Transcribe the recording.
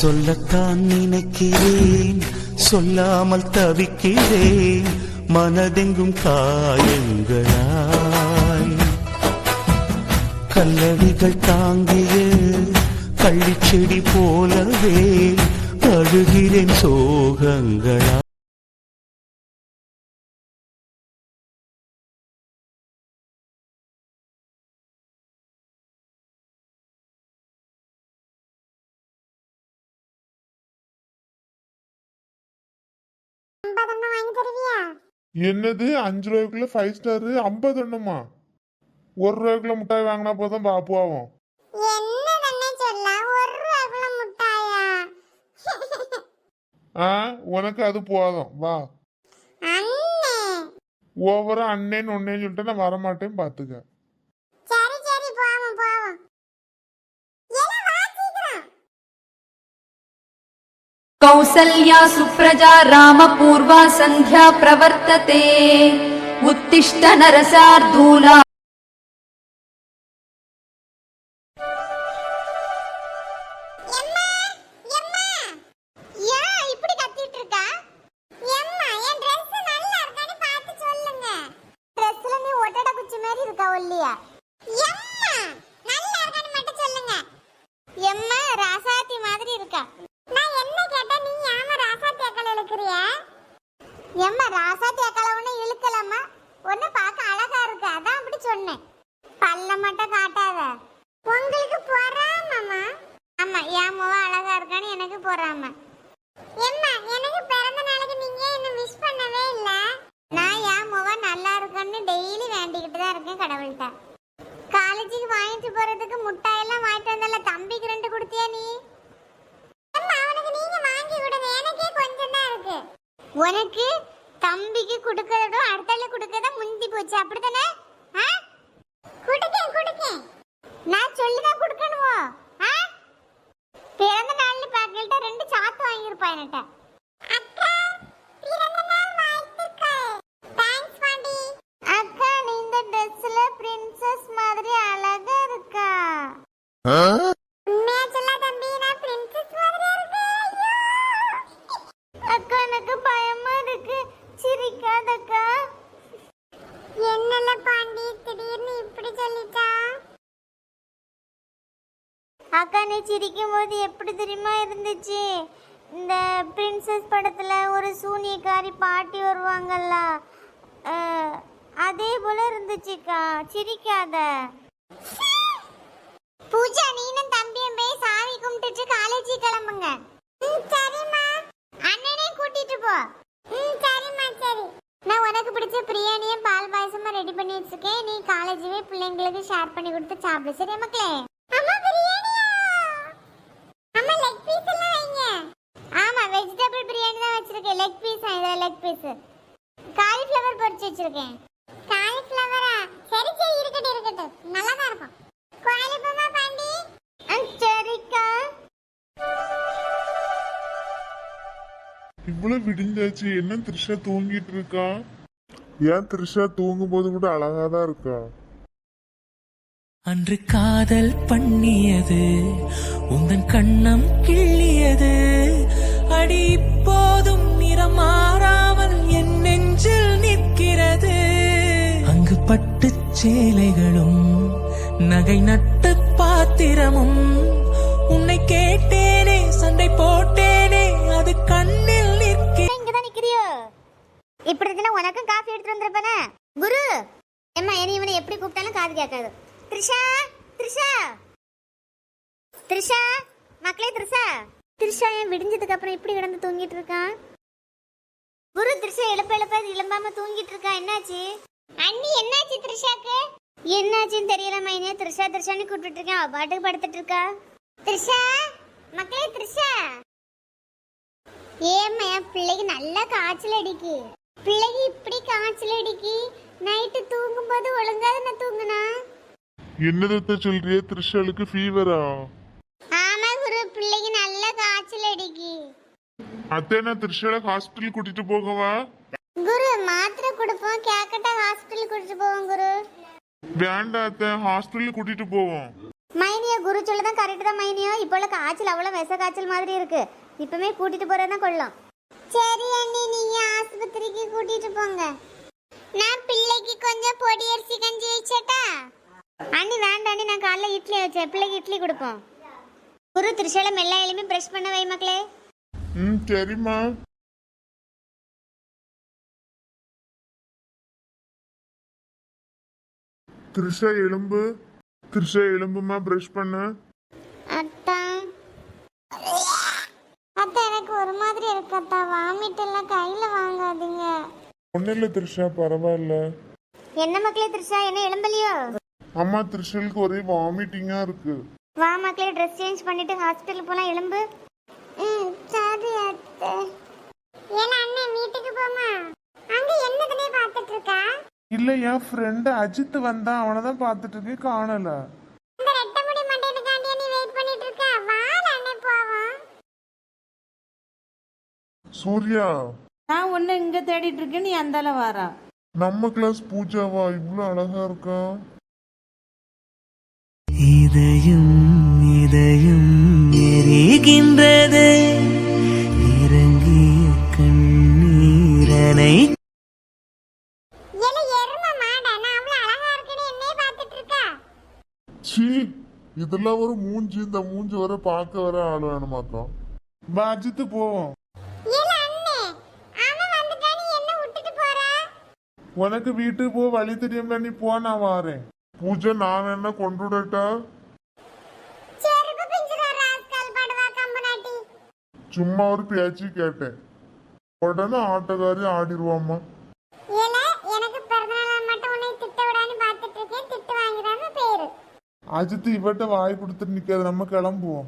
சொல்லத்தான் நினைக்கிறேன், சொல்லாமல் தவிக்கிறேன், மனதெங்கும் காயங்களாய். கல்லடிகள் தாங்கிய கள்ளிச்செடி போலவே அழுகிறேன் சோகங்களா. என்னது 5 ரூபாய்க்குள்ள 5 ஸ்டார் 50 எண்ணமா? 1 ரூபாய்க்குள்ள முட்டாய் வாங்கினா போதும் பாப்பு ஆகும். உனக்கு அது போதும் வா. ஓவரா அண்ணேன்னு ஒன்னே சொல்லிட்டு நான் வரமாட்டேன் பாத்துக்க. कौसल्या सुप्रजा रामपूर्वा सन्ध्या प्रवर्तते उत्तिष्ठ नरसार्दूला. எம்மா ராசா தேக்கல ஒண்ணு இழுக்கலாமா? ஒண்ணு பார்க்க அழகா இருக்கு, அதான் அப்படி சொன்னேன். பல்ல மட்டும் காட்டாத. உங்களுக்கு பொறாமமா? ஆமா, என் முக அழகா இருக்கான்னு எனக்கு பொறாம. எம்மா, எனக்கு பிறந்த நாளுக்கு நீங்க என்ன விஷ் பண்ணவே இல்ல. நான் என் முகம் நல்லா இருக்குன்னு டெய்லி வேண்டிக்கிட்டு தான் இருக்கேன் கடவுள்கிட்ட. காலேஜுக்கு வாங்கிட்டு போறதுக்கு முட்டாயெல்லாம் வாங்கிட்டு வந்தல, தம்பிக்கு 2 கொடுத்தியா நீ? அம்மா, அவனுக்கு நீங்க வாங்கி கொடுங்க, எனக்கே கொஞ்சம் தான் இருக்கு. உனக்கு தம்பிக்கு கொடுக்கறதோ அடுத்தால கொடுக்கறதோ முந்தி போச்சு, அப்படிதானே? குடுக்கேன் நான் சொல்லிதான் கொடுக்கணுமோ? பிறந்த நாள்னு பாக்கல்ட்ட 2 சாத்து வாங்கியிருப்பா என்கிட்ட. அக்கா, பிறந்த நாள் வாழ்த்துக்கள். தேங்க்ஸ் பாண்டி. அக்கா, நீ இந்த ட்ரெஸ்ல பிரின்சஸ் மாதிரி அழகா இருக்கா. உண்மையா சொல்ல தம்பி, நான் பிரின்சஸ் மாதிரி இருக்கேன். அக்கா, எனக்கு பயமா இருக்கு, சிரிக்காதக்கா. என்னல பாண்டி திடீர்னு இப்படி சொல்லிட்டா? அக்கா, நீ சிரிக்கும் போது எப்படி தெரியுமா இருந்துச்சு? இந்த பிரின்சஸ் படத்துல ஒரு சூனியக்காரி பாட்டி வருவாங்கல்ல, அதே போல இருந்துச்சுக்கா. சிரிக்காத. பூஜா, நீனும் தம்பியும் போய் சாமி கும்பிட்டுட்டு காலேஜ் கிளம்புங்க. சரிம்மா. அண்ணனே கூட்டிட்டு போ. சரிம்மா, சரி. நான் உனக்கு பிடிச்ச பிரியாணியும் பால் பாயசமா ரெடி பண்ணி வச்சிருக்கேன். நீ காலேஜ்வே பிள்ளைங்களுக்கு ஷேர் பண்ணி கொடுத்து சாப்பிடு, சரியா மக்களே? அம்மா, பிரியாணியா? அம்மா, லெக் பீஸ் எல்லாம் வைங்க. ஆமா, வெஜிடபிள் பிரியாணி தான் வச்சிருக்கேன். லெக் பீஸ், இதுல லெக் பீஸ். காலிஃப்ளவர் பொரிச்சு வச்சிருக்கேன். காலிஃப்ளவரா? சரி சரி, இருக்கட்டும், நல்லா தான் இருக்கும். கோயிலுக்குமா பாண்டி? சரிக்கா. இவ்வளவு விடிஞ்சாச்சு, என்ன த்ரிஷா தூங்கிட்டு இருக்கா? ஏன் த்ரிஷா தூங்கும் போது கூட அழகாதான் இருக்கா? அன்று காதல் பண்ணியது உந்தன் கண்ணம் கிள்ளியது, அடி இப்போதும் நிறம் மாறாமல் என் நெஞ்சில் நிற்கிறது. அங்கு பட்டு சேலைகளும் நகை நட்டு பாத்திரமும், உன்னை கேட்டேனே சண்டை போட்டேனே, அது கண்ணில் இங்கதான் நிக்கிறியோ? இப்படி இருந்தா உனக்கும் காஃபி எடுத்துட்டு வந்திருப்பானே குரு. ஏம்மா, இவனை எப்படி கூப்பிட்டாலும் காது கேட்காது. த்ரிஷா, த்ரிஷா, த்ரிஷா, மக்களே த்ரிஷா. த்ரிஷா ஏன் விடிஞ்சதுக்கு அப்புறம் இப்படி கிடந்து தூங்கிட்டு இருக்கான்? குரு, த்ரிஷா இளம்பாம தூங்கிட்டு இருக்கா, என்னாச்சு? அண்ணி, என்னாச்சு த்ரிஷாக்கு? என்னாச்சுன்னு தெரியல மைனே. த்ரிஷான்னு கூப்பிட்டு இருக்கேன், அவ பாட்டுக்கு படுத்துட்டு இருக்கா. த்ரிஷா, மக்களே த்ரிஷா. ஏம்மா, என் பிள்ளைக்கு நல்லா காய்ச்சல் அடிக்கு. பிள்ளைக்கு இப்படி காய்ச்சல் அடிக்கு, நைட்டு தூங்கும் போது ஒழுங்காத தூங்குனா. என்னதத்த சொல்றியே? த்ரிஷாளுக்கு ஃபீவரா? ஆமா குரு, பிள்ளைக்கு நல்ல காய்ச்சல் அடிக்கு. அத்தை, நான் த்ரிஷால ஹாஸ்பிடல் கூட்டிட்டு போகவா? குரு, மாத்திரை கொடுப்போம், கேக்கட்டா ஹாஸ்பிடல் கூட்டிட்டு போவோம் குரு. வேண்டாம் அத்தை, ஹாஸ்பிடல் கூட்டிட்டு போவோம். மைனிய குரு குரு சொல்லதான் கரெக்ட் தான் மைனியோ. இப்போ உள்ள காய்ச்சல் அவ்வளவு விஷ காய்ச்சல் மாதிரி இருக்கு. இப்பமே கூட்டிட்டு போறதுதான் கொள்ளும். சரி அண்ணி, நீங்க ஆஸ்பத்திரிக்கு கூட்டிட்டு போங்க. நான் பிள்ளைக்கு கொஞ்சம் பொடி அரிசி கஞ்சி வச்சட்டா? அண்ணி வேண்டாம் அண்ணி, நான் காலைல இட்லி வச்சேன். பிள்ளைக்கு இட்லி கொடுப்போம். குரு திரிஷாலம் எல்லா எலுமே பிரஷ் பண்ண வை மக்களே. சரிம்மா. த்ரிஷா எலும்பு, த்ரிஷா எலும்புமா, பிரஷ் பண்ண. அத்தா அத்தா எனக்கு ஒரு மாதிரி இருக்கு அத்தா. வாமிட் எல்லாம் கையில வாங்காதீங்க. ஒன்னும் இல்ல த்ரிஷா, பரவாயில்ல. என்ன மக்களே த்ரிஷா, என்ன எலும்பலையோ? அம்மா த்ரிஷலுக்கு ஒரே வாமிட்டிங்கா இருக்கு. வா மக்களே, ட்ரெஸ் சேஞ்ச் பண்ணிட்டு ஹாஸ்பிட்டல் போலாம். எலும்பு. சரி அத்தை. ஏன்னா அண்ணன் வீட்டுக்கு போமா? அங்க என்னதுனே பார்த்துட்டு இருக்கா? இல்ல, என் ஃப்ரெண்ட் அஜித் வந்தான், அவனதான் பாத்துட்டு இருக்கேன், காணல. இந்த ரெட்டை முடி மண்டையனுக்காண்டி நீ வெயிட் பண்ணிட்டு இருக்க. வால அண்ணே போவோம். சூர்யா, நான் ஒன்று இங்கே தேடிட்டு இருக்கேன், நீ அந்தால வாரா. நம்ம கிளாஸ் பூஜாவா இவ்வளவு அழகா இருக்கா? இதயம் இதயம் எரிகின்றது இறங்கிய கண்ணீரனை. ஏல எருமை மாடா, நான் அவ்வளவு அழகா இருக்கேன்னு என்னைய பார்த்துட்டு இருக்கா? சீ, இதெல்லாம் ஒரு மூஞ்சி, இந்த மூஞ்சி வர பார்க்க வர ஆள் வேணுமாக்கா. அஜித் போவோம். ஏல அண்ணே, அவன் வந்துட்டா நீ என்ன விட்டுட்டு போற? உனக்கு வீட்டுக்கு போ வழி தெரியும்ல, நீ போ, நான் வாரேன். பூஜை நான் என்ன கொண்டு விடட்டா? செருப்பு பிஞ்சுற ராஸ்கல் படுவா கம்பனாட்டி. சும்மா ஒரு பேச்சு கேட்டேன், உடனே ஆட்டக்காரி ஆடிடுவாமா. ஏல எனக்கு பிறந்தநாள் மட்டும் உன்னை திட்ட விடான்னு பார்த்துட்டு இருக்கேன். திட்டு வாங்கிடாம பேரு. அஜித் இவட்ட வாய் கொடுத்துட்டு நிக்காது, நம்ம கிளம்புவோம்.